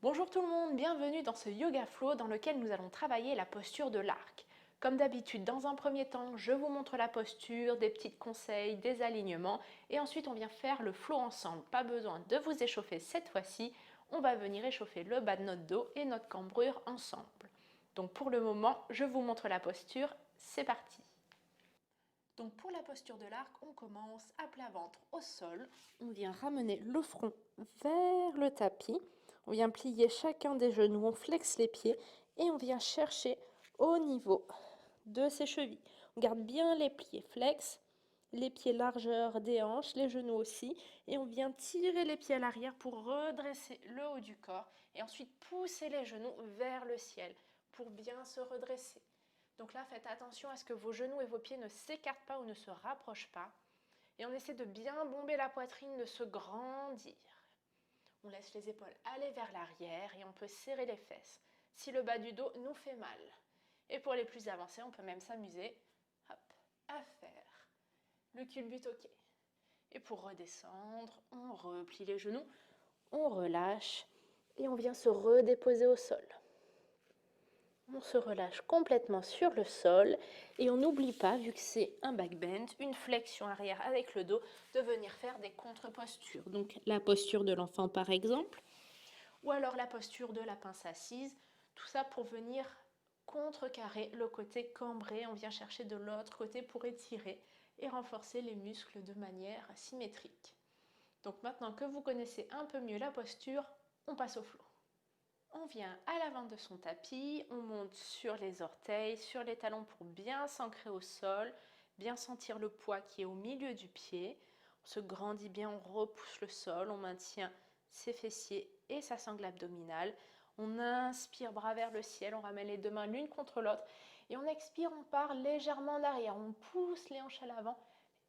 Bonjour tout le monde, bienvenue dans ce Yoga Flow dans lequel nous allons travailler la posture de l'arc. Comme d'habitude, dans un premier temps, je vous montre la posture, des petits conseils, des alignements et ensuite on vient faire le flow ensemble. Pas besoin de vous échauffer cette fois-ci, on va venir échauffer le bas de notre dos et notre cambrure ensemble. Donc pour le moment, je vous montre la posture, c'est parti. Donc pour la posture de l'arc, on commence à plat ventre au sol. On vient ramener le front vers le tapis. On vient plier chacun des genoux, on flexe les pieds et on vient chercher au niveau de ses chevilles. On garde bien les pieds flex, les pieds largeur des hanches, les genoux aussi. Et on vient tirer les pieds à l'arrière pour redresser le haut du corps. Et ensuite pousser les genoux vers le ciel pour bien se redresser. Donc là, faites attention à ce que vos genoux et vos pieds ne s'écartent pas ou ne se rapprochent pas. Et on essaie de bien bomber la poitrine, de se grandir. On laisse les épaules aller vers l'arrière et on peut serrer les fesses si le bas du dos nous fait mal. Et pour les plus avancés, on peut même s'amuser à faire le culbute OK. Et pour redescendre, on replie les genoux, on relâche et on vient se redéposer au sol. On se relâche complètement sur le sol et on n'oublie pas, vu que c'est un back bend, une flexion arrière avec le dos, de venir faire des contre-postures. Donc la posture de l'enfant par exemple, ou alors la posture de la pince assise, tout ça pour venir contrecarrer le côté cambré. On vient chercher de l'autre côté pour étirer et renforcer les muscles de manière symétrique. Donc maintenant que vous connaissez un peu mieux la posture, on passe au flow. On vient à l'avant de son tapis, on monte sur les orteils, sur les talons pour bien s'ancrer au sol, bien sentir le poids qui est au milieu du pied. On se grandit bien, on repousse le sol, on maintient ses fessiers et sa sangle abdominale. On inspire, bras vers le ciel, on ramène les deux mains l'une contre l'autre. Et on expire, on part légèrement en arrière. On pousse les hanches à l'avant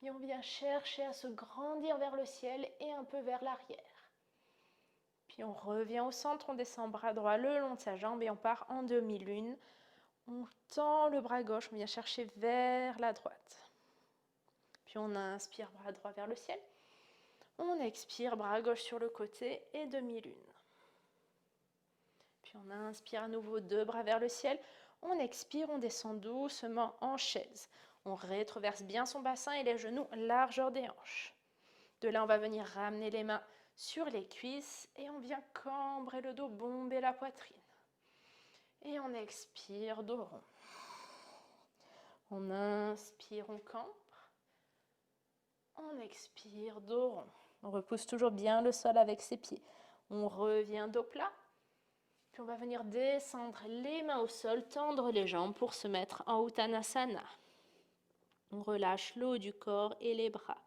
et on vient chercher à se grandir vers le ciel et un peu vers l'arrière. Puis on revient au centre, on descend bras droit le long de sa jambe et on part en demi-lune. On tend le bras gauche, on vient chercher vers la droite. Puis on inspire, bras droit vers le ciel. On expire, bras gauche sur le côté et demi-lune. Puis on inspire à nouveau, deux bras vers le ciel. On expire, on descend doucement en chaise. On rétroverse bien son bassin et les genoux largeur des hanches. De là, on va venir ramener les mains sur les cuisses et on vient cambrer le dos, bomber la poitrine. Et on expire, dos rond. On inspire, on cambre. On expire, dos rond. On repousse toujours bien le sol avec ses pieds. On revient dos plat. Puis on va venir descendre les mains au sol, tendre les jambes pour se mettre en Uttanasana. On relâche le haut du corps et les bras.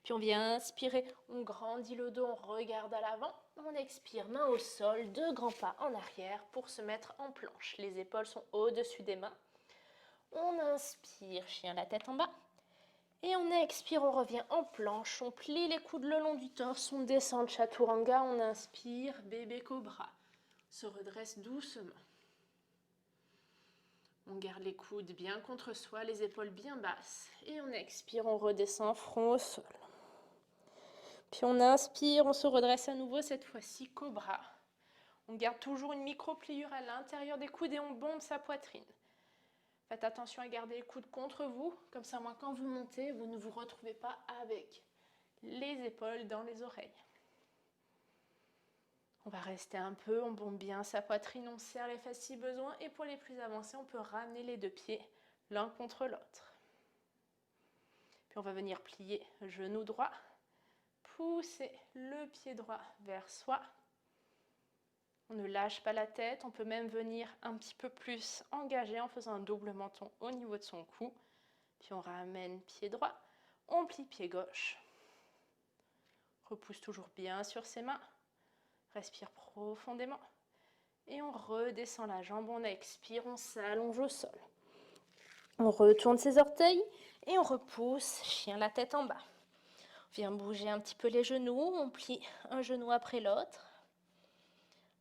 Puis on vient inspirer, on grandit le dos, on regarde à l'avant. On expire, main au sol, deux grands pas en arrière pour se mettre en planche. Les épaules sont au-dessus des mains. On inspire, chien la tête en bas. Et on expire, on revient en planche. On plie les coudes le long du torse, on descend le chaturanga. On inspire, bébé cobra. Se redresse doucement. On garde les coudes bien contre soi, les épaules bien basses. Et on expire, on redescend front au sol. Puis on inspire, on se redresse à nouveau, cette fois-ci cobra. On garde toujours une micro-pliure à l'intérieur des coudes et on bombe sa poitrine. Faites attention à garder les coudes contre vous, comme ça, moi, quand vous montez, vous ne vous retrouvez pas avec les épaules dans les oreilles. On va rester un peu, on bombe bien sa poitrine, on serre les fesses si besoin. Et pour les plus avancés, on peut ramener les deux pieds l'un contre l'autre. Puis on va venir plier genou droit. Pousser le pied droit vers soi. On ne lâche pas la tête, on peut même venir un petit peu plus engagé en faisant un double menton au niveau de son cou. Puis on ramène pied droit, on plie pied gauche. Repousse toujours bien sur ses mains. Respire profondément. Et on redescend la jambe, on expire, on s'allonge au sol. On retourne ses orteils et on repousse, chien la tête en bas. On vient bouger un petit peu les genoux, on plie un genou après l'autre.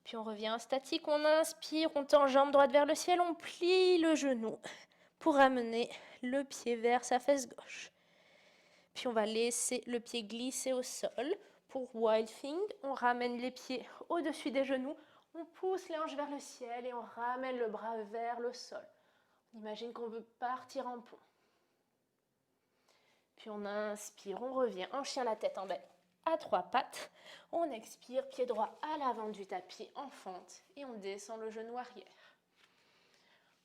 Puis on revient en statique, on inspire, on tend jambe droite vers le ciel, on plie le genou pour ramener le pied vers sa fesse gauche. Puis on va laisser le pied glisser au sol pour Wild Thing. On ramène les pieds au-dessus des genoux, on pousse les hanches vers le ciel et on ramène le bras vers le sol. On imagine qu'on veut partir en pont. Puis on inspire, on revient en chien la tête en bas à 3 pattes. On expire, pied droit à l'avant du tapis en fente et on descend le genou arrière.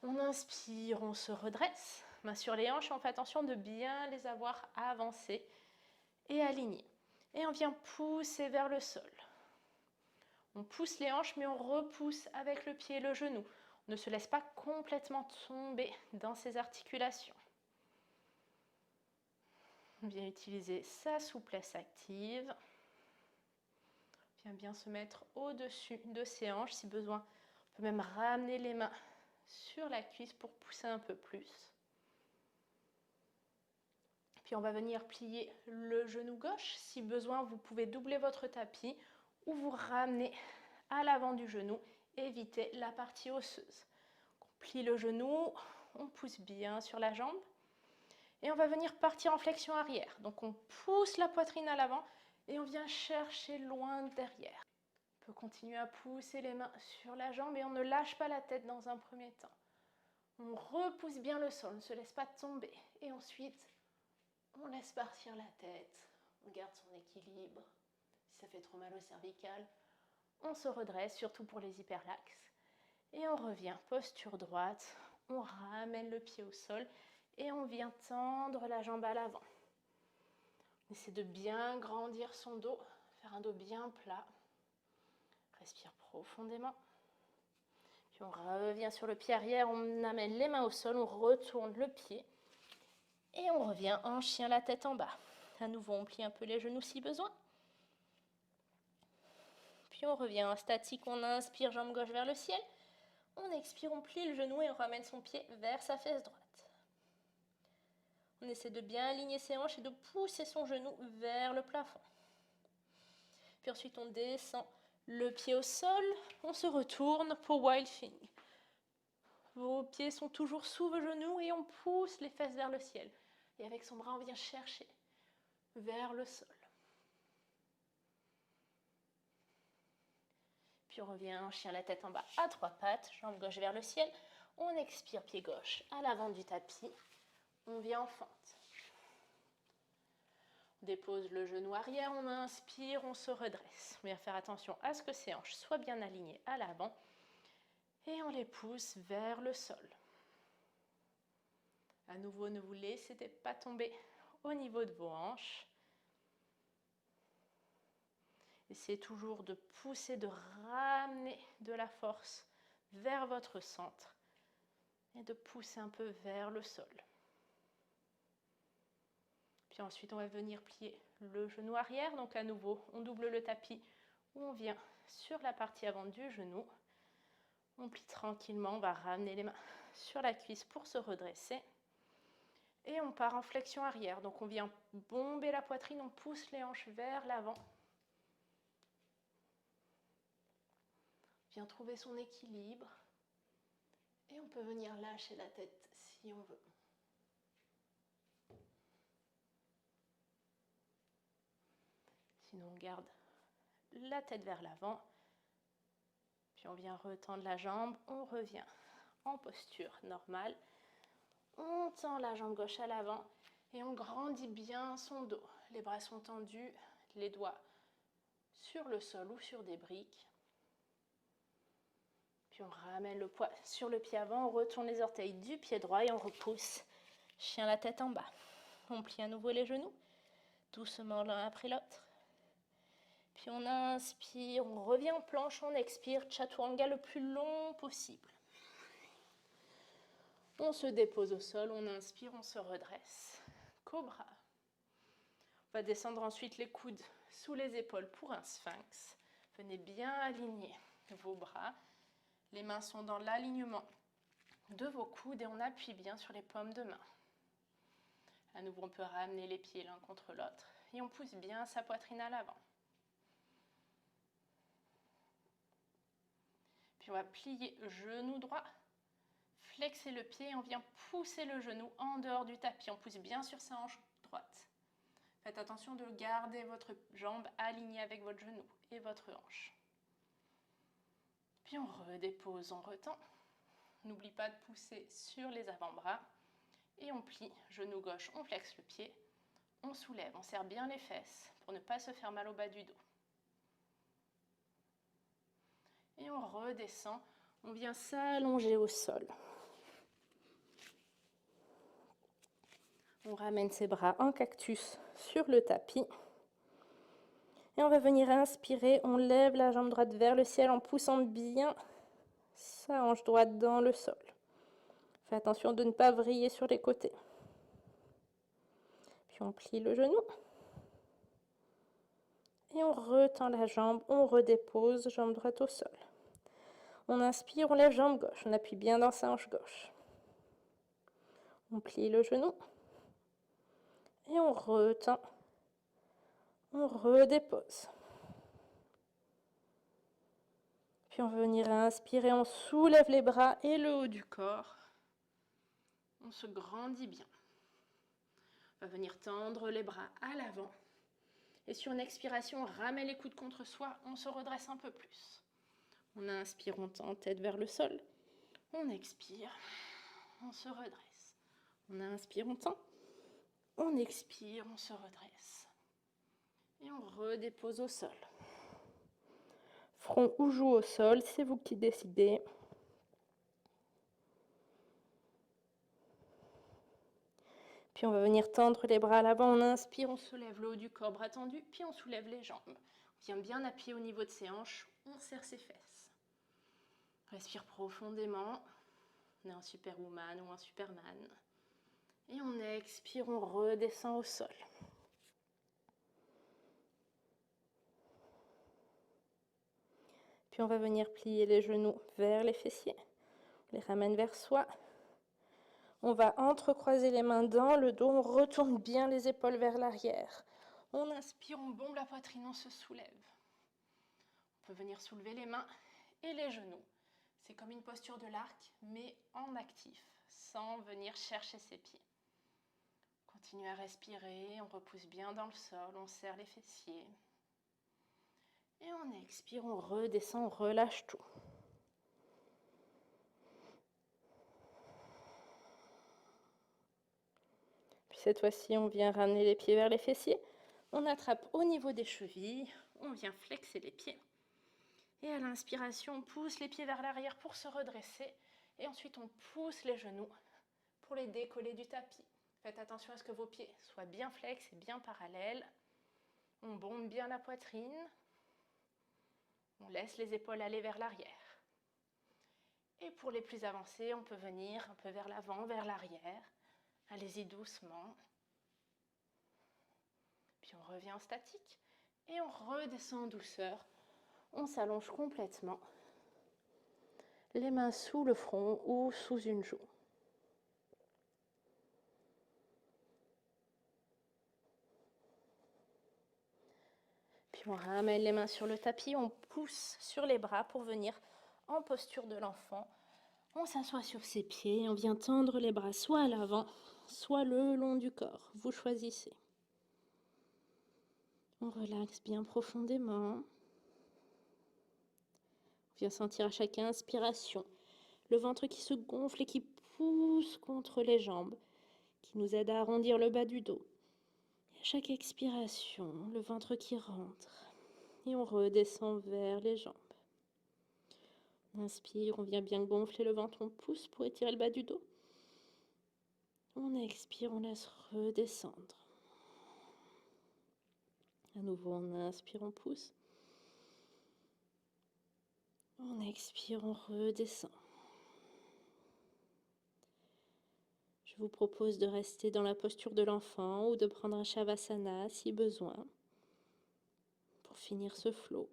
On inspire, on se redresse, main sur les hanches, on fait attention de bien les avoir avancées et alignées. Et on vient pousser vers le sol. On pousse les hanches mais on repousse avec le pied et le genou. On ne se laisse pas complètement tomber dans ces articulations. On vient utiliser sa souplesse active. On vient bien se mettre au-dessus de ses hanches. Si besoin, on peut même ramener les mains sur la cuisse pour pousser un peu plus. Puis on va venir plier le genou gauche. Si besoin, vous pouvez doubler votre tapis ou vous ramener à l'avant du genou. Évitez la partie osseuse. On plie le genou, on pousse bien sur la jambe. Et on va venir partir en flexion arrière. Donc on pousse la poitrine à l'avant et on vient chercher loin derrière. On peut continuer à pousser les mains sur la jambe et on ne lâche pas la tête dans un premier temps. On repousse bien le sol, on ne se laisse pas tomber. Et ensuite, on laisse partir la tête. On garde son équilibre. Si ça fait trop mal au cervical, on se redresse, surtout pour les hyperlaxes. Et on revient, posture droite. On ramène le pied au sol. Et on vient tendre la jambe à l'avant. On essaie de bien grandir son dos, faire un dos bien plat. Respire profondément. Puis on revient sur le pied arrière, on amène les mains au sol, on retourne le pied. Et on revient en chien la tête en bas. À nouveau, on plie un peu les genoux si besoin. Puis on revient en statique, on inspire, jambe gauche vers le ciel. On expire, on plie le genou et on ramène son pied vers sa fesse droite. On essaie de bien aligner ses hanches et de pousser son genou vers le plafond. Puis ensuite, on descend le pied au sol. On se retourne pour Wild Thing. Vos pieds sont toujours sous vos genoux et on pousse les fesses vers le ciel. Et avec son bras, on vient chercher vers le sol. Puis on revient en chien la tête en bas à 3 pattes, jambe gauche vers le ciel. On expire, pied gauche à l'avant du tapis. On vient en fente. On dépose le genou arrière, on inspire, on se redresse. On vient faire attention à ce que ses hanches soient bien alignées à l'avant. Et on les pousse vers le sol. À nouveau, ne vous laissez pas tomber au niveau de vos hanches. Essayez toujours de pousser, de ramener de la force vers votre centre et de pousser un peu vers le sol. Puis ensuite, on va venir plier le genou arrière. Donc à nouveau, on double le tapis ou on vient sur la partie avant du genou. On plie tranquillement, on va ramener les mains sur la cuisse pour se redresser. Et on part en flexion arrière. Donc on vient bomber la poitrine, on pousse les hanches vers l'avant. On vient trouver son équilibre. Et on peut venir lâcher la tête si on veut. Sinon, on garde la tête vers l'avant. Puis on vient retendre la jambe. On revient en posture normale. On tend la jambe gauche à l'avant et on grandit bien son dos. Les bras sont tendus, les doigts sur le sol ou sur des briques. Puis on ramène le poids sur le pied avant, on retourne les orteils du pied droit et on repousse. Chien la tête en bas. On plie à nouveau les genoux, doucement l'un après l'autre. Puis on inspire, on revient en planche, on expire, chaturanga le plus long possible. On se dépose au sol, on inspire, on se redresse. Cobra. On va descendre ensuite les coudes sous les épaules pour un sphinx. Venez bien aligner vos bras. Les mains sont dans l'alignement de vos coudes et on appuie bien sur les paumes de main. À nouveau, on peut ramener les pieds l'un contre l'autre et on pousse bien sa poitrine à l'avant. Puis on va plier genou droit, flexer le pied et on vient pousser le genou en dehors du tapis. On pousse bien sur sa hanche droite. Faites attention de garder votre jambe alignée avec votre genou et votre hanche. Puis on redépose, on retend. N'oublie pas de pousser sur les avant-bras. Et on plie, genou gauche, on flexe le pied. On soulève, on serre bien les fesses pour ne pas se faire mal au bas du dos. Et on redescend, on vient s'allonger au sol. On ramène ses bras en cactus sur le tapis. Et on va venir inspirer, on lève la jambe droite vers le ciel en poussant bien sa hanche droite dans le sol. Fais attention de ne pas vriller sur les côtés. Puis on plie le genou. Et on retend la jambe, on redépose, jambe droite au sol. On inspire, on lève jambe gauche, on appuie bien dans sa hanche gauche. On plie le genou. Et on retend. On redépose. Puis on va venir inspirer, on soulève les bras et le haut du corps. On se grandit bien. On va venir tendre les bras à l'avant. Et sur une expiration, on ramène les coudes contre soi, on se redresse un peu plus. On inspire, on tend tête vers le sol. On expire, on se redresse. On inspire, on tend. On expire, on se redresse. Et on redépose au sol. Front ou joue au sol, c'est vous qui décidez. Puis on va venir tendre les bras à l'avant, on inspire, on soulève le haut du corps, bras tendu, puis on soulève les jambes. On vient bien appuyer au niveau de ses hanches, on serre ses fesses. Respire profondément, on est un superwoman ou un superman. Et on expire, on redescend au sol. Puis on va venir plier les genoux vers les fessiers. On les ramène vers soi. On va entrecroiser les mains dans le dos. On retourne bien les épaules vers l'arrière. On inspire, on bombe la poitrine, on se soulève. On peut venir soulever les mains et les genoux. C'est comme une posture de l'arc, mais en actif, sans venir chercher ses pieds. Continue à respirer, on repousse bien dans le sol, on serre les fessiers. Et on expire, on redescend, on relâche tout. Puis cette fois-ci, on vient ramener les pieds vers les fessiers. On attrape au niveau des chevilles, on vient flexer les pieds. Et à l'inspiration, on pousse les pieds vers l'arrière pour se redresser. Et ensuite, on pousse les genoux pour les décoller du tapis. Faites attention à ce que vos pieds soient bien flex et bien parallèles. On bombe bien la poitrine. On laisse les épaules aller vers l'arrière. Et pour les plus avancés, on peut venir un peu vers l'avant, vers l'arrière. Allez-y doucement. Puis on revient en statique et on redescend en douceur. On s'allonge complètement. Les mains sous le front ou sous une joue. Puis on ramène les mains sur le tapis, on pousse sur les bras pour venir en posture de l'enfant. On s'assoit sur ses pieds et on vient tendre les bras soit à l'avant, soit le long du corps. Vous choisissez. On relaxe bien profondément. On vient sentir à chaque inspiration le ventre qui se gonfle et qui pousse contre les jambes, qui nous aide à arrondir le bas du dos. Et à chaque expiration, le ventre qui rentre et on redescend vers les jambes. On inspire, on vient bien gonfler le ventre, on pousse pour étirer le bas du dos. On expire, on laisse redescendre. À nouveau, on inspire, on pousse. On expire, on redescend. Je vous propose de rester dans la posture de l'enfant ou de prendre un Shavasana si besoin pour finir ce flow.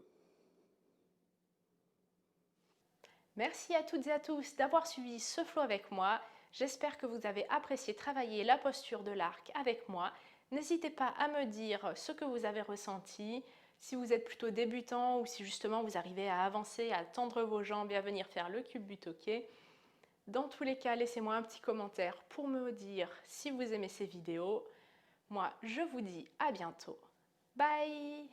Merci à toutes et à tous d'avoir suivi ce flow avec moi. J'espère que vous avez apprécié travailler la posture de l'arc avec moi. N'hésitez pas à me dire ce que vous avez ressenti, si vous êtes plutôt débutant ou si justement vous arrivez à avancer, à tendre vos jambes et à venir faire le cube butoké. Dans tous les cas, laissez-moi un petit commentaire pour me dire si vous aimez ces vidéos. Moi, je vous dis à bientôt. Bye!